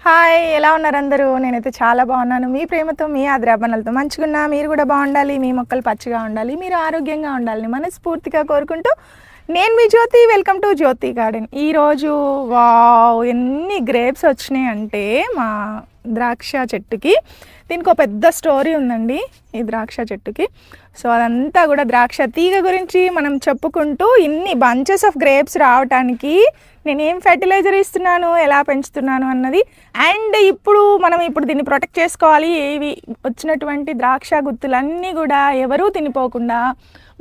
Hi, ఎలా ఉన్నారు అందరూ? నేనైతే చాలా బాగున్నాను. మీ ప్రేమతో, మీ ఆదరాభరణలతో మంచిగున్నా. మీరు కూడా బాగుండాలి, మీ మొక్కలు పచ్చిగా ఉండాలి, మీరు ఆరోగ్యంగా ఉండాలని మనస్ఫూర్తిగా కోరుకుంటూ నేను మీ Jyothi. Welcome to Jyothi garden. ఈరోజు వావ్, ఎన్ని గ్రేప్స్ వచ్చినాయి అంటే మా ద్రాక్ష చెట్టుకి. దీనికి ఒక పెద్ద స్టోరీ ఉందండి ఈ ద్రాక్ష చెట్టుకి. సో అదంతా కూడా ద్రాక్ష తీగ గురించి మనం చెప్పుకుంటూ ఇన్ని బంచెస్ ఆఫ్ గ్రేప్స్ రావడానికి నేను ఏం ఫెర్టిలైజర్ ఇస్తున్నాను, ఎలా పెంచుతున్నాను అన్నది, అండ్ ఇప్పుడు దీన్ని ప్రొటెక్ట్ చేసుకోవాలి. ఇవి వచ్చినటువంటి ద్రాక్ష గుత్తులన్నీ కూడా ఎవరూ తినిపోకుండా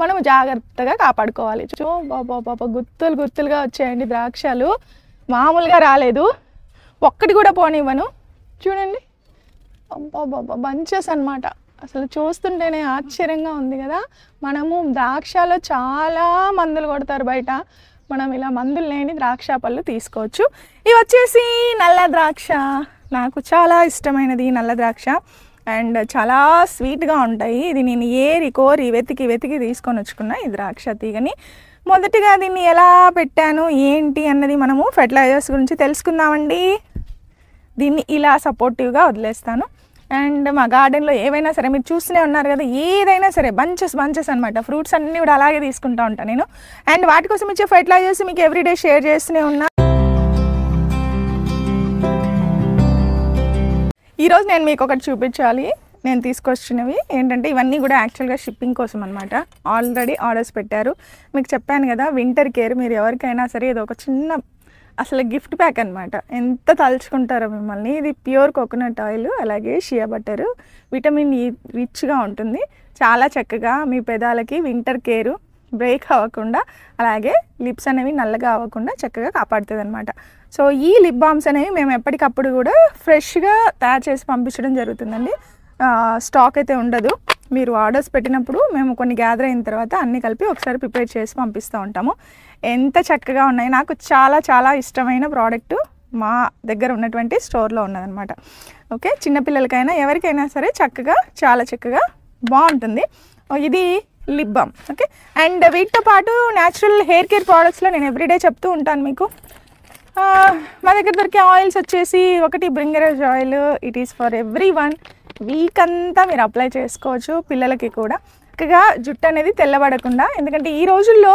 మనం జాగ్రత్తగా కాపాడుకోవాలి. చో బాబా గుత్తులు గుత్తులుగా వచ్చాయండి ద్రాక్షలు, మామూలుగా రాలేదు. ఒక్కటి కూడా పోనివ్వను. చూడండి, అబ్బాబాబా బంచెస్ అన్నమాట. అసలు చూస్తుంటేనే ఆశ్చర్యంగా ఉంది కదా. మనము ద్రాక్షలో చాలా మందులు కొడతారు బయట, మనం ఇలా మందులు లేని ద్రాక్ష పళ్ళు తీసుకోవచ్చు. ఇవి వచ్చేసి నల్ల ద్రాక్ష. నాకు చాలా ఇష్టమైనది నల్ల ద్రాక్ష, అండ్ చాలా స్వీట్గా ఉంటాయి. ఇది నేను కోరి వెతికి తీసుకొని వచ్చుకున్నా ఈ ద్రాక్ష తీగని. మొదటిగా దీన్ని ఎలా పెట్టాను ఏంటి అన్నది మనము ఫెర్టిలైజర్స్ గురించి తెలుసుకుందామండి. దీన్ని ఇలా సపోర్టివ్గా వదిలేస్తాను. అండ్ మా గార్డెన్లో ఏవైనా సరే మీరు చూస్తూనే ఉన్నారు కదా, ఏదైనా సరే బంచెస్ అనమాట. ఫ్రూట్స్ అన్నీ కూడా అలాగే తీసుకుంటూ ఉంటాను నేను. అండ్ వాటి కోసం ఇచ్చే ఫెర్టిలైజర్స్ మీకు ఎవ్రీడే షేర్ చేస్తూనే ఉన్నా. ఈరోజు నేను మీకు ఒకటి చూపించాలి. నేను తీసుకొచ్చినవి ఏంటంటే ఇవన్నీ కూడా యాక్చువల్గా షిప్పింగ్ కోసం అనమాట. ఆల్రెడీ ఆర్డర్స్ పెట్టారు. మీకు చెప్పాను కదా, వింటర్ కేర్. మీరు ఎవరికైనా సరే ఇది ఒక చిన్న అసలు గిఫ్ట్ ప్యాక్ అనమాట. ఎంత తలుచుకుంటారో మిమ్మల్ని. ఇది ప్యూర్ కోకోనట్ ఆయిల్, అలాగే షియా బటర్, విటమిన్ ఈ రిచ్గా ఉంటుంది. చాలా చక్కగా మీ పెదాలకి వింటర్ కేరు బ్రేక్ అవ్వకుండా, అలాగే లిప్స్ అనేవి నల్లగా అవ్వకుండా చక్కగా కాపాడుతుంది అనమాట. సో ఈ లిప్ బామ్స్ అనేవి మేము ఎప్పటికప్పుడు కూడా ఫ్రెష్గా తయారు చేసి పంపించడం జరుగుతుందండి. స్టాక్ అయితే ఉండదు. మీరు ఆర్డర్స్ పెట్టినప్పుడు మేము కొన్ని గ్యాదర్ అయిన తర్వాత అన్నీ కలిపి ఒకసారి ప్రిపేర్ చేసి పంపిస్తూ ఉంటాము. ఎంత చక్కగా ఉన్నాయి. నాకు చాలా చాలా ఇష్టమైన ప్రోడక్ట్ మా దగ్గర ఉన్నటువంటి స్టోర్లో ఉన్నదనమాట. ఓకే, చిన్నపిల్లలకైనా ఎవరికైనా సరే చాలా చక్కగా బాగుంటుంది. ఇది లిప్ బామ్. ఓకే, అండ్ వీటితో పాటు న్యాచురల్ హెయిర్ కేర్ ప్రోడక్ట్స్లో నేను ఎవ్రీడే చెప్తూ ఉంటాను మీకు. మా దగ్గర దొరికే ఆయిల్స్ వచ్చేసి ఒకటి bhringraj oil. It is for every one. Week అంతా మీరు అప్లై చేసుకోవచ్చు. పిల్లలకి కూడా చక్కగా జుట్టు అనేది తెల్లబడకుండా, ఎందుకంటే ఈ రోజుల్లో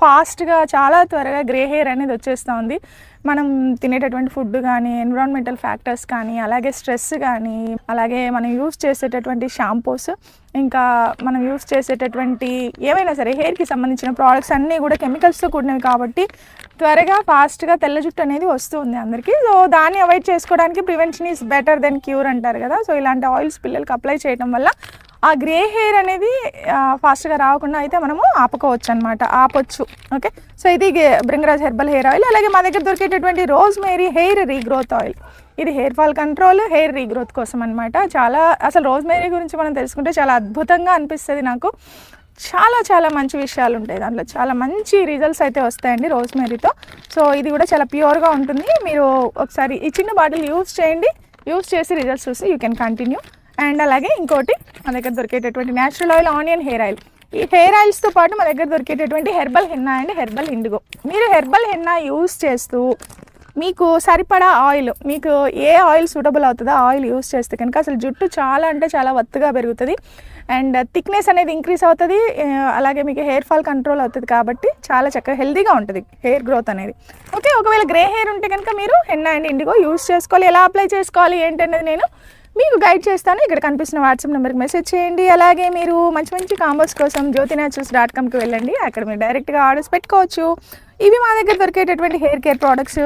ఫాస్ట్గా చాలా త్వరగా గ్రే హెయిర్ అనేది వచ్చేస్తూ ఉంది. మనం తినేటటువంటి ఫుడ్ కానీ, ఎన్విరాన్మెంటల్ ఫ్యాక్టర్స్ కానీ, అలాగే స్ట్రెస్ కానీ, అలాగే మనం యూస్ చేసేటటువంటి షాంపూస్, ఇంకా మనం యూస్ చేసేటటువంటి ఏవైనా సరే హెయిర్కి సంబంధించిన ప్రోడక్ట్స్ అన్నీ కూడా కెమికల్స్తో కూడినవి కాబట్టి త్వరగా ఫాస్ట్గా తెల్ల జుట్టు అనేది వస్తుంది అందరికీ. సో దాన్ని అవాయిడ్ చేసుకోవడానికి prevention is better than cure అంటారు కదా. సో ఇలాంటి ఆయిల్స్ పిల్లలకి అప్లై చేయడం వల్ల ఆ గ్రే హెయిర్ అనేది ఫాస్ట్గా రాకుండా అయితే మనము ఆపొచ్చు. ఓకే, సో ఇది బ్రింగరాజ్ హెర్బల్ హెయిర్ ఆయిల్. అలాగే మా దగ్గర దొరికేటటువంటి రోజ్మేరీ హెయిర్ రీగ్రోత్ ఆయిల్. ఇది hair fall control, hair regrowth కోసం అనమాట. అసలు రోజ్మేరీ గురించి మనం తెలుసుకుంటే చాలా అద్భుతంగా అనిపిస్తుంది నాకు. చాలా చాలా మంచి విషయాలు ఉంటాయి దాంట్లో. చాలా మంచి రిజల్ట్స్ అయితే వస్తాయండి రోజ్మేరీతో. సో ఇది కూడా చాలా ప్యూర్గా ఉంటుంది. మీరు ఒకసారి ఈ చిన్న బాటిల్ యూస్ చేయండి. యూస్ చేసి రిజల్ట్స్ చూసి యూ కెన్ కంటిన్యూ. అండ్ అలాగే ఇంకోటి మా దగ్గర దొరికేటటువంటి natural oil, onion hair oil. ఈ హెయిర్ ఆయిల్స్తో పాటు మా దగ్గర దొరికేటటువంటి herbal henna and herbal indigo. మీరు హెర్బల్ హెన్నా యూస్ చేస్తూ మీకు సరిపడా ఆయిల్, మీకు ఏ ఆయిల్ సూటబుల్ అవుతుందో ఆ ఆయిల్ యూస్ చేస్తే కనుక అసలు జుట్టు చాలా అంటే చాలా ఒత్తుగా పెరుగుతుంది, అండ్ థిక్నెస్ అనేది ఇంక్రీజ్ అవుతుంది, అలాగే మీకు హెయిర్ ఫాల్ కంట్రోల్ అవుతుంది. కాబట్టి చాలా చక్కగా హెల్తీగా ఉంటుంది హెయిర్ గ్రోత్ అనేది. ఓకే, ఒకవేళ గ్రే హెయిర్ ఉంటే కనుక మీరు హెన్నా అండ్ ఇండిగో యూస్ చేసుకోవాలి. ఎలా అప్లై చేసుకోవాలి ఏంటనేది నేను మీకు గైడ్ చేస్తాను. ఇక్కడ కనిపిస్తున్న వాట్సాప్ నెంబర్కి మెసేజ్ చేయండి. అలాగే మీరు మంచి కాంబోస్ కోసం jyotinaturals.comకి వెళ్ళండి. అక్కడ మీరు డైరెక్ట్గా ఆర్డర్స్ పెట్టుకోవచ్చు. ఇవి మా దగ్గర దొరికేటటువంటి హెయిర్ కేర్ ప్రోడక్ట్స్.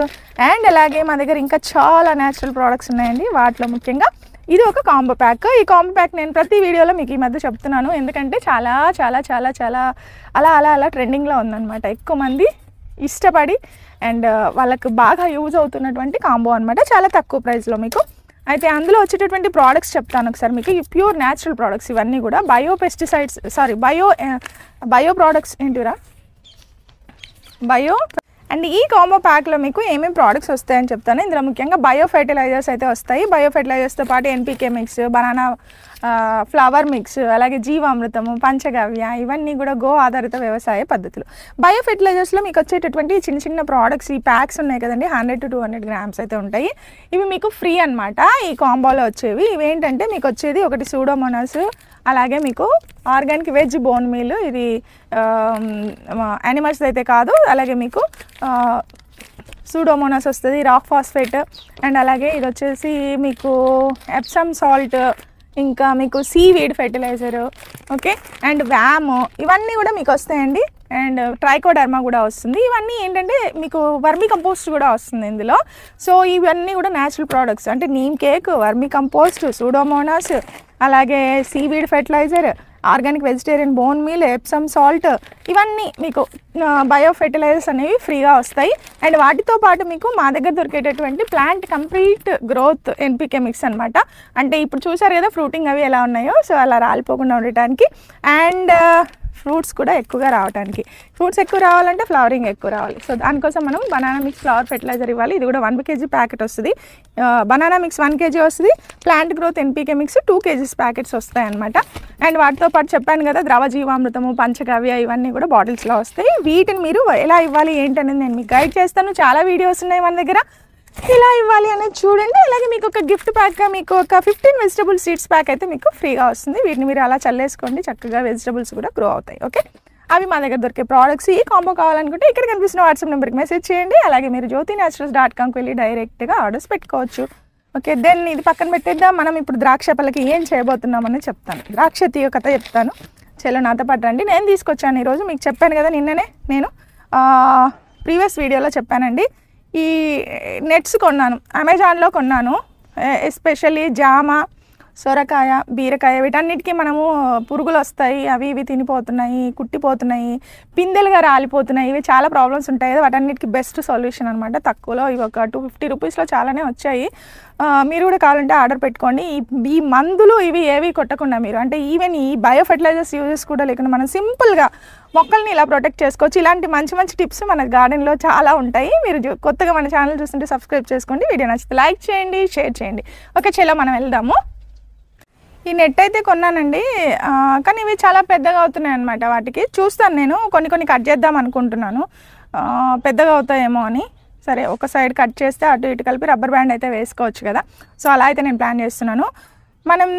అండ్ అలాగే మా దగ్గర ఇంకా చాలా న్యాచురల్ ప్రోడక్ట్స్ ఉన్నాయండి. వాటిలో ముఖ్యంగా ఇది ఒక కాంబో ప్యాక్. ఈ కాంబో ప్యాక్ నేను ప్రతి వీడియోలో మీకు ఈ మధ్య చెప్తున్నాను, ఎందుకంటే చాలా చాలా చాలా చాలా అలా ట్రెండింగ్లో ఉందన్నమాట. ఎక్కువ మంది ఇష్టపడి అండ్ వాళ్ళకు బాగా యూజ్ అవుతున్నటువంటి కాంబో అనమాట. చాలా తక్కువ ప్రైస్లో మీకు. అయితే అందులో వచ్చేటటువంటి ప్రోడక్ట్స్ చెప్తాను ఒకసారి మీకు. ఈ ప్యూర్ న్యాచురల్ ప్రోడక్ట్స్ ఇవన్నీ కూడా బయో ప్రోడక్ట్స్ ఏంటిరా బయో. అండ్ ఈ కాంబో ప్యాక్లో మీకు ఏమేమి ప్రోడక్ట్స్ వస్తాయని చెప్తాను. ఇందులో ముఖ్యంగా బయో ఫెర్టిలైజర్స్ అయితే వస్తాయి. బయో ఫెర్టిలైజర్స్తో పాటు NPK mix, banana flower mix, అలాగే జీవామృతము, పంచగవ్య, ఇవన్నీ కూడా గో ఆధారిత వ్యవసాయ పద్ధతులు. బయో ఫెర్టిలైజర్స్లో మీకు వచ్చేటటువంటి చిన్న చిన్న ప్రోడక్ట్స్, ఈ ప్యాక్స్ ఉన్నాయి కదండి, 100 to 200 grams అయితే ఉంటాయి. ఇవి మీకు ఫ్రీ అనమాట ఈ కాంబోలో వచ్చేవి. ఇవేంటంటే మీకు వచ్చేది ఒకటి సూడోమోనాస్, అలాగే మీకు ఆర్గానిక్ వెజ్ బోన్ మీల్, ఇది యానిమల్స్ అయితే కాదు. అలాగే మీకు సూడోమోనాస్ వస్తుంది, రాక్ ఫాస్ఫేట్, అండ్ అలాగే ఇది వచ్చేసి మీకు ఎప్సమ్ సాల్ట్, ఇంకా మీకు సీవీడ్ ఫెర్టిలైజరు, ఓకే, అండ్ వ్యామ్, ఇవన్నీ కూడా మీకు వస్తాయండి. అండ్ ట్రైకోడర్మా కూడా వస్తుంది. ఇవన్నీ ఏంటంటే మీకు వర్మీ కంపోస్ట్ కూడా వస్తుంది ఇందులో. సో ఇవన్నీ కూడా న్యాచురల్ ప్రోడక్ట్స్, అంటే neem cake, vermicompost, pseudomonas, అలాగే seaweed fertiliser, organic vegetarian bone meal, Epsom salt, ఇవన్నీ మీకు బయో ఫెర్టిలైజర్స్ అనేవి ఫ్రీగా వస్తాయి. అండ్ వాటితో పాటు మీకు మా దగ్గర దొరికేటటువంటి plant complete growth NPK mix అనమాట. అంటే ఇప్పుడు చూసారు కదా ఫ్రూటింగ్ అవి ఎలా ఉన్నాయో, సో అలా రాలిపోకుండా ఉండటానికి, అండ్ ఫ్రూట్స్ కూడా ఎక్కువగా రావడానికి. ఫ్రూట్స్ ఎక్కువ రావాలంటే ఫ్లవరింగ్ ఎక్కువ రావాలి. సో దానికోసం మనం బనానా మిక్స్ ఫ్లవర్ ఫెర్టిలైజర్ ఇవ్వాలి. ఇది కూడా 1 kg ప్యాకెట్ వస్తుంది. బనానా మిక్స్ 1 kg వస్తుంది. Plant growth NPK mix 2 kg packets వస్తాయి అనమాట. అండ్ వాటితో పాటు చెప్పాను కదా ద్రవ జీవామృతము, పంచగవ్య, ఇవన్నీ కూడా బాటిల్స్లో వస్తాయి. వీటిని మీరు ఎలా ఇవ్వాలి ఏంటనేది నేను మీకు గైడ్ చేస్తాను. చాలా వీడియోస్ ఉన్నాయి మన దగ్గర, ఇలా ఇవ్వాలి అనేది చూడండి. అలాగే మీకు ఒక గిఫ్ట్ ప్యాక్గా మీకు ఒక 15 వెజిటబుల్ సీడ్స్ ప్యాక్ అయితే మీకు ఫ్రీగా వస్తుంది. వీటిని మీరు అలా చల్లేసుకోండి, చక్కగా వెజిటబుల్స్ కూడా గ్రో అవుతాయి. ఓకే, అవి మా దగ్గర దొరికే ప్రోడక్ట్స్. ఈ కాంబో కావాలనుకుంటే ఇక్కడ కనిపిస్తున్న వాట్సాప్ నెంబర్కి మెసేజ్ చేయండి. అలాగే మీరు జ్యోతినాచురల్స్.comకి వెళ్ళి డైరెక్ట్గా ఆర్డర్స్ పెట్టుకోవచ్చు. ఓకే, దెన్ ఇది పక్కన పెట్టేద్దాం. మనం ఇప్పుడు ద్రాక్ష పళ్ళకి ఏం చేయబోతున్నామని చెప్తాను. ద్రాక్ష తీగ కథ చెప్తాను. చలో నాతో పాటు రండి. నేను తీసుకొచ్చాను ఈరోజు, మీకు చెప్పాను కదా నిన్ననే, నేను ప్రీవియస్ వీడియోలో చెప్పానండి. ఈ నెట్స్ కొన్నాను, అమెజాన్లో కొన్నాను. ఎస్పెషల్లీ జామ, సొరకాయ, బీరకాయ, వీటన్నిటికీ మనము పురుగులు వస్తాయి, అవి ఇవి తినిపోతున్నాయి, కుట్టిపోతున్నాయి, పిందెలుగా రాలిపోతున్నాయి. ఇవి చాలా ప్రాబ్లమ్స్ ఉంటాయి కదా, వాటన్నిటికీ బెస్ట్ సొల్యూషన్ అనమాట. తక్కువలో ఇవి ఒక 250 రూపీస్లో చాలానే వచ్చాయి. మీరు కూడా కావాలంటే ఆర్డర్ పెట్టుకోండి. ఈ మందులు ఇవి ఏవి కొట్టకుండా మీరు, అంటే ఈవెన్ ఈ బయో ఫెర్టిలైజర్స్ యూజెస్ కూడా లేకుండా మనం సింపుల్గా మొక్కల్ని ఇలా ప్రొటెక్ట్ చేసుకోవచ్చు. ఇలాంటి మంచి మంచి టిప్స్ మన గార్డెన్లో చాలా ఉంటాయి. మీరు కొత్తగా మన ఛానల్ చూస్తుంటే సబ్స్క్రైబ్ చేసుకోండి. వీడియో నచ్చితే లైక్ చేయండి, షేర్ చేయండి. ఓకే, చలో మనం వెళ్దాము. ఈ నెట్ అయితే కొన్నానండి, కానీ ఇవి చాలా పెద్దగా అవుతున్నాయి అన్నమాట. వాటికి చూస్తాను నేను, కొన్ని కట్ చేద్దాం అనుకుంటున్నాను, పెద్దగా అవుతాయేమో అని. సరే, ఒక సైడ్ కట్ చేస్తే అటు ఇటు కలిపి రబ్బర్ బ్యాండ్ అయితే వేసుకోవచ్చు కదా. సో అలా అయితే నేను ప్లాన్ చేస్తున్నాను. మనం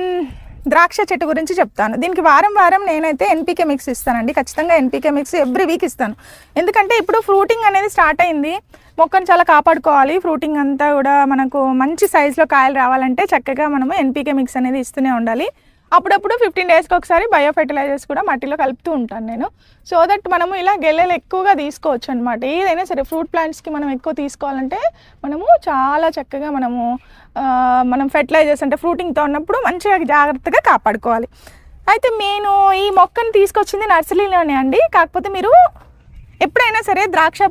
ద్రాక్ష చెట్టు గురించి చెప్తాను. దీనికి వారం వారం నేనైతే ఎన్పికే మిక్స్ ఇస్తానండి. ఖచ్చితంగా ఎన్పికే మిక్స్ ఎవ్రీ వీక్ ఇస్తాను. ఎందుకంటే ఇప్పుడు ఫ్రూటింగ్ అనేది స్టార్ట్ అయింది, మొక్కను చాలా కాపాడుకోవాలి. ఫ్రూటింగ్ అంతా కూడా మనకు మంచి సైజులో కాయలు రావాలంటే చక్కగా మనము ఎన్పికే మిక్స్ అనేది ఇస్తూనే ఉండాలి. అప్పుడప్పుడు 15 డేస్కి ఒకసారి బయో ఫెర్టిలైజర్స్ కూడా మట్టిలో కలుపుతూ ఉంటాను నేను. సో దట్ మనము ఇలా గెలెలు ఎక్కువగా తీసుకోవచ్చు అనమాట. ఏదైనా సరే ఫ్రూట్ ప్లాంట్స్కి మనం ఎక్కువ తీసుకోవాలంటే మనము చాలా చక్కగా మనం ఫెర్టిలైజర్స్ అంటే ఫ్రూటింగ్తో ఉన్నప్పుడు మంచిగా జాగ్రత్తగా కాపాడుకోవాలి. అయితే నేను ఈ మొక్కను తీసుకొచ్చింది నర్సరీలోనే అండి. కాకపోతే మీరు ఎప్పుడైనా సరే ద్రాక్ష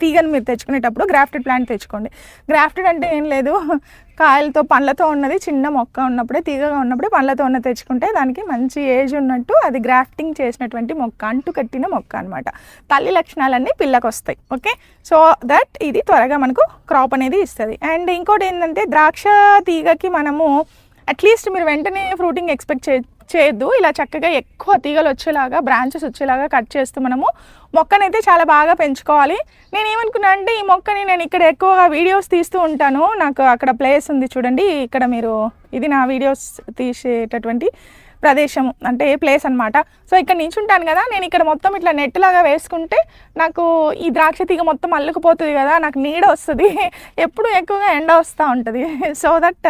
తీగను మీరు తెచ్చుకునేటప్పుడు గ్రాఫ్టెడ్ ప్లాంట్ తెచ్చుకోండి. గ్రాఫ్టెడ్ అంటే ఏం లేదు, కాయలతో పండ్లతో ఉన్నది, చిన్న మొక్క ఉన్నప్పుడే, తీగగా ఉన్నప్పుడే పండ్లతో ఉన్నది తెచ్చుకుంటే దానికి మంచి ఏజ్ ఉన్నట్టు అది గ్రాఫ్టింగ్ చేసినటువంటి మొక్క, అంటు కట్టిన మొక్క అనమాట. తల్లి లక్షణాలన్నీ పిల్లకు వస్తాయి. ఓకే, సో దట్ ఇది త్వరగా మనకు క్రాప్ అనేది ఇస్తుంది. అండ్ ఇంకోటి ఏంటంటే ద్రాక్ష తీగకి మనము అట్లీస్ట్ మీరు వెంటనే ఫ్రూటింగ్ ఎక్స్పెక్ట్ చేయొద్దు. ఇలా చక్కగా ఎక్కువ తీగలు వచ్చేలాగా, బ్రాంచెస్ వచ్చేలాగా కట్ చేస్తూ మనము మొక్కనైతే చాలా బాగా పెంచుకోవాలి. నేను ఏమనుకున్నా అంటే ఈ మొక్కని నేను ఇక్కడ ఎక్కువగా వీడియోస్ తీస్తూ ఉంటాను. నాకు అక్కడ ప్లేస్ ఉంది చూడండి, ఇక్కడ మీరు, ఇది నా వీడియోస్ తీసేటటువంటి ప్రదేశము, అంటే ప్లేస్ అనమాట. సో ఇక్కడ నించుంటాను కదా, నేను ఇక్కడ మొత్తం ఇట్లా నెట్ లాగా వేసుకుంటే నాకు ఈ ద్రాక్ష తీగ మొత్తం అల్లుకుపోతుంది కదా, నాకు నీడ వస్తుంది, ఎప్పుడు ఎక్కువగా ఎండ వస్తూ ఉంటుంది. సో దట్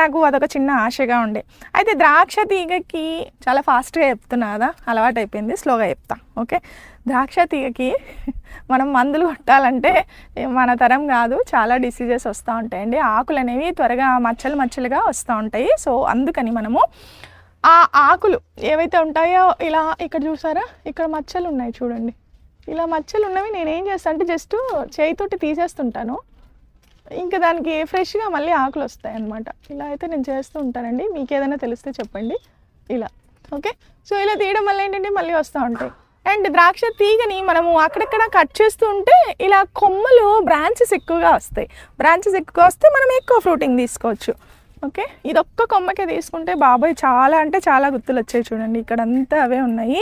నాకు అదొక చిన్న ఆశగా ఉండే. అయితే ద్రాక్ష తీగకి చాలా ఫాస్ట్గా చెప్తున్నా కదా, అలవాటు అయిపోయింది, స్లోగా చెప్తా. ఓకే, ద్రాక్ష తీగకి మనం మందులు కొట్టాలంటే మన తరం కాదు, చాలా డిసీజెస్ వస్తూ ఉంటాయండి. ఆకులు అనేవి త్వరగా మచ్చలుగా వస్తూ ఉంటాయి. సో అందుకని మనము ఆ ఆకులు ఏవైతే ఉంటాయో, ఇలా ఇక్కడ చూసారా, ఇక్కడ మచ్చలు ఉన్నాయి చూడండి, ఇలా మచ్చలు ఉన్నవి నేనేం చేస్తాను అంటే జస్ట్ చేయితోటి తీసేస్తుంటాను, ఇంకా దానికి ఫ్రెష్గా మళ్ళీ ఆకులు వస్తాయి అన్నమాట. ఇలా అయితే నేను చేస్తూ ఉంటానండి, మీకు ఏదైనా తెలిస్తే చెప్పండి. ఇలా ఓకే, సో ఇలా తీయడం వల్ల ఏంటంటే మళ్ళీ వస్తూ ఉంటాయి. అండ్ ద్రాక్ష తీగని మనము అక్కడక్కడ కట్ చేస్తూ ఉంటే ఇలా కొమ్మలు బ్రాంచెస్ ఎక్కువగా వస్తాయి. బ్రాంచెస్ ఎక్కువ వస్తే మనం ఎక్కువ ఫ్రూటింగ్ తీసుకోవచ్చు. ఓకే, ఇదొక్క కొమ్మకే తీసుకుంటే బాబాయ్ చాలా అంటే చాలా గుర్తులు వచ్చాయి. చూడండి ఇక్కడంతా అవే ఉన్నాయి.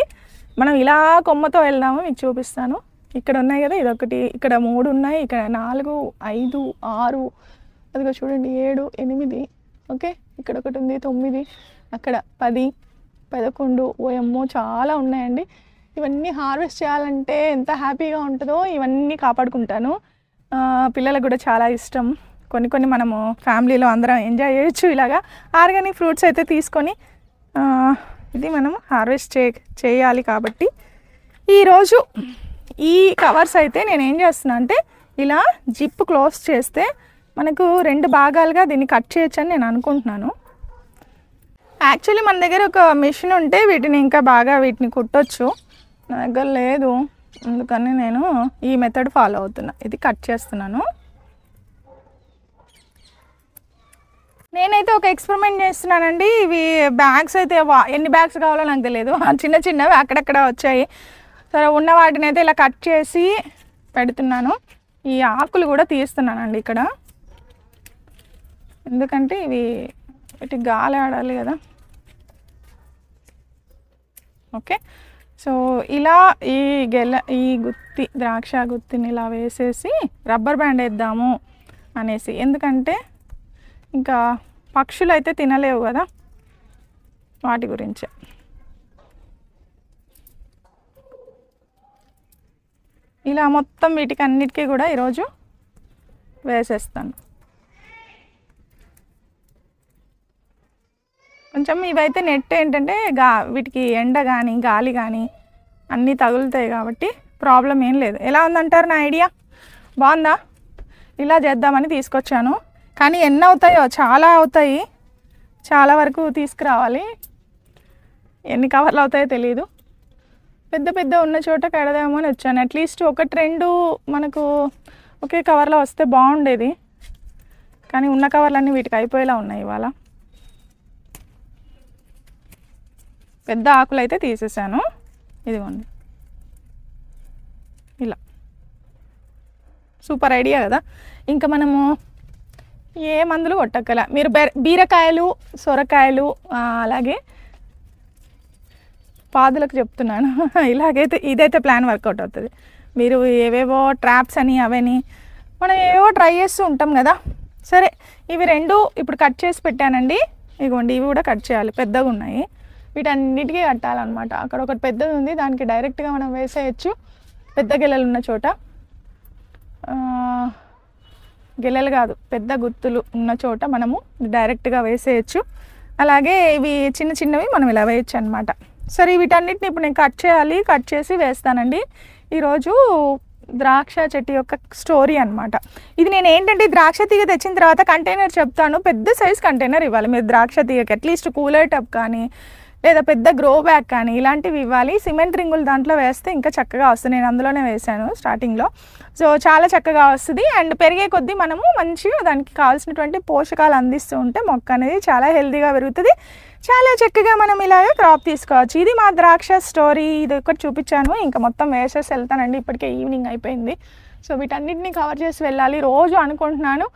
మనం ఇలా కొమ్మతో వెళ్దాము, మీకు చూపిస్తాను. ఇక్కడ ఉన్నాయి కదా, ఇదొకటి, ఇక్కడ 3 ఉన్నాయి, ఇక్కడ 4, 5, 6, అదిగో చూడండి 7, 8. ఓకే, ఇక్కడ ఒకటి ఉంది 9, అక్కడ 10, 11. ఓయమ్మో చాలా ఉన్నాయండి. ఇవన్నీ హార్వెస్ట్ చేయాలంటే ఎంత హ్యాపీగా ఉంటుందో. ఇవన్నీ కాపాడుకుంటాను. పిల్లలకు కూడా చాలా ఇష్టం. కొన్ని మనము ఫ్యామిలీలో అందరం ఎంజాయ్ చేయొచ్చు. ఇలాగా ఆర్గానిక్ ఫ్రూట్స్ అయితే తీసుకొని ఇది మనం హార్వెస్ట్ చేయాలి. కాబట్టి ఈరోజు ఈ కవర్స్ అయితే నేను ఏం చేస్తున్నా అంటే ఇలా జిప్ క్లోజ్ చేస్తే మనకు 2 భాగాలుగా దీన్ని కట్ చేయొచ్చు అని నేను అనుకుంటున్నాను. యాక్చువల్లీ మన దగ్గర ఒక మిషన్ ఉంటే వీటిని ఇంకా బాగా వీటిని కుట్టొచ్చు. నా దగ్గర లేదు, అందుకని నేను ఈ మెథడ్ ఫాలో అవుతున్నా. ఇది కట్ చేస్తున్నాను. నేనైతే ఒక ఎక్స్పెరిమెంట్ చేస్తున్నానండి. ఇవి బ్యాగ్స్ అయితే ఎన్ని బ్యాగ్స్ కావాలో నాకు తెలియదు, చిన్నవి అక్కడక్కడ వచ్చాయి. సరే, ఉన్న వాటిని అయితే ఇలా కట్ చేసి పెడుతున్నాను. ఈ ఆకులు కూడా తీస్తున్నానండి ఇక్కడ, ఎందుకంటే వీటికి గాలి ఆడాలి కదా. ఓకే, సో ఇలా ఈ గుత్తి, ద్రాక్ష గుత్తిని ఇలా వేసేసి రబ్బర్ బ్యాండ్ వేద్దాము అనేసి. ఎందుకంటే ఇంకా పక్షులు అయితే తినలేవు కదా, వాటి గురించే. ఇలా మొత్తం వీటికి అన్నిటికీ కూడా ఈరోజు వేసేస్తాను. కొంచెం ఇవైతే నెట్ ఏంటంటే వీటికి ఎండ కానీ గాలి కానీ అన్నీ తగులుతాయి కాబట్టి ప్రాబ్లం ఏం లేదు. ఎలా ఉందంటారు నా ఐడియా? బాగుందా? ఇలా చేద్దామని తీసుకొచ్చాను. కానీ ఎన్ని అవుతాయో, చాలా అవుతాయి. చాలా వరకు తీసుకురావాలి. ఎన్ని కవర్లు అవుతాయో తెలియదు. పెద్ద ఉన్న చోట కడదాము అని వచ్చాను. అట్లీస్ట్ 1-2 మనకు ఒకే కవర్లో వస్తే బాగుండేది. కానీ ఉన్న కవర్లన్నీ వీటికి అయిపోయేలా ఉన్నాయి ఇవాళ. పెద్ద ఆకులు అయితే తీసేసాను. ఇదిగోండి, ఇలా సూపర్ ఐడియా కదా. ఇంకా మనము ఏ మందులు కొట్టక్కల. మీరు బీరకాయలు, సొరకాయలు, అలాగే పాదులకు చెప్తున్నాను, ఇలాగైతే ఇదైతే ప్లాన్ వర్కౌట్ అవుతుంది. మీరు ఏవేవో ట్రాప్స్ అని అవని మనం ఏవో ట్రై చేస్తూ ఉంటాం కదా. సరే, ఇవి 2 ఇప్పుడు కట్ చేసి పెట్టానండి. ఇదిగోండి, ఇవి కూడా కట్ చేయాలి, పెద్దగా ఉన్నాయి. వీటన్నిటికీ కట్టాలన్నమాట. అక్కడ ఒకటి పెద్దది ఉంది, దానికి డైరెక్ట్గా మనం వేసేయచ్చు. పెద్ద గెలలు ఉన్న చోట, గెలలు కాదు పెద్ద గుత్తులు ఉన్న చోట మనము డైరెక్ట్గా వేసేయచ్చు. అలాగే ఇవి చిన్నవి మనం ఇలా వేయచ్చు అనమాట. సరే, వీటన్నిటిని ఇప్పుడు నేను కట్ చేసి వేస్తానండి. ఈరోజు ద్రాక్ష చెట్టు యొక్క స్టోరీ అనమాట ఇది. నేను ఏంటంటే ద్రాక్ష తీగ తెచ్చిన తర్వాత కంటైనర్ చెప్తాను. పెద్ద సైజ్ కంటైనర్ ఇవ్వాలి మీరు ద్రాక్ష తీగకి. అట్లీస్ట్ కూలర్ టబ్ కానీ లేదా పెద్ద గ్రో బ్యాగ్ కానీ ఇలాంటివి ఇవ్వాలి. సిమెంట్ రింగులు దాంట్లో వేస్తే ఇంకా చక్కగా వస్తుంది. నేను అందులోనే వేసాను స్టార్టింగ్లో. సో చాలా చక్కగా వస్తుంది. అండ్ పెరిగే కొద్దీ మనము మంచిగా దానికి కావాల్సినటువంటి పోషకాలు అందిస్తూ ఉంటే మొక్క అనేది చాలా హెల్తీగా పెరుగుతుంది. చాలా చక్కగా మనం ఇలాగే క్రాప్ తీసుకోవచ్చు. ఇది మా ద్రాక్ష స్టోరీ. ఇది ఒకటి చూపించాను, ఇంకా మొత్తం వేసేసి వెళ్తానండి. ఇప్పటికే ఈవినింగ్ అయిపోయింది. సో వీటన్నిటిని కవర్ చేసి వెళ్ళాలి రోజు అనుకుంటున్నాను.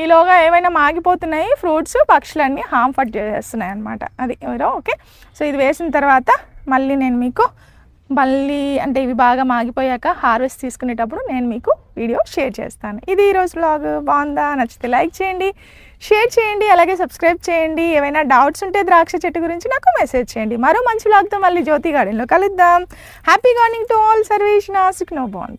ఈలోగా ఏమైనా మాగిపోతున్నాయి ఫ్రూట్స్, పక్షులన్నీ హార్మ్ఫర్ట్ చేసేస్తున్నాయి అనమాట. అది ఎవరో ఓకే. సో ఇది వేసిన తర్వాత మళ్ళీ నేను మీకు అంటే ఇవి బాగా మాగిపోయాక హార్వెస్ట్ తీసుకునేటప్పుడు నేను మీకు వీడియో షేర్ చేస్తాను. ఇది ఈరోజు వ్లాగ్. బాగుందా? నచ్చితే లైక్ చేయండి, షేర్ చేయండి, అలాగే సబ్స్క్రైబ్ చేయండి. ఏమైనా డౌట్స్ ఉంటే ద్రాక్ష చెట్టు గురించి నాకు మెసేజ్ చేయండి. మరో మంచి వ్లాగ్తో మళ్ళీ జ్యోతి గార్డెన్లో కలుద్దాం. Happy gardening to all. Sarvesh Nashik నో బాంత్.